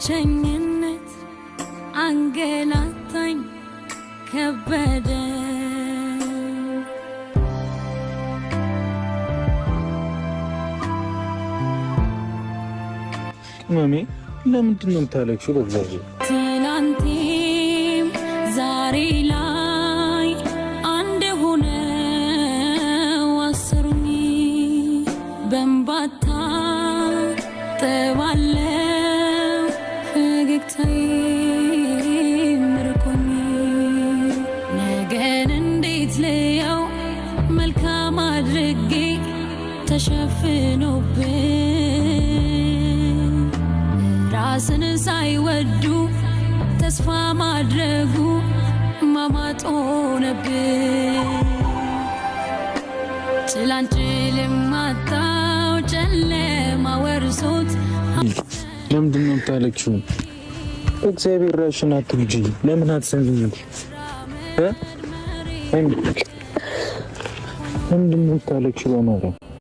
ብቸኝነት አንገላታኝ ከበደ ማሚ ለምንድን ነው የምታለቅሽው? በእግዚአብሔር ትናንቴም ዛሬ ላይ አንድ ሆነው አሰሩኝ በእንባታ ጠባለው ፈገግታዬ ምርኮኝ ነገን እንዴት ልየው መልካም አድርጌ ተሸፍኖብኝ ራስን ሳይወዱ ተስፋ ማድረጉ ማማጥ ሆነብኝ ጭላንጭል ማጣው ጨለማ ወርሶት ለምንድን ነው የምታለቅሽው? እግዚአብሔር ራስሽን አትግጂ። ለምን አትሰሚኝም? ለምንድን ነው የምታለቅሽው? በማርያም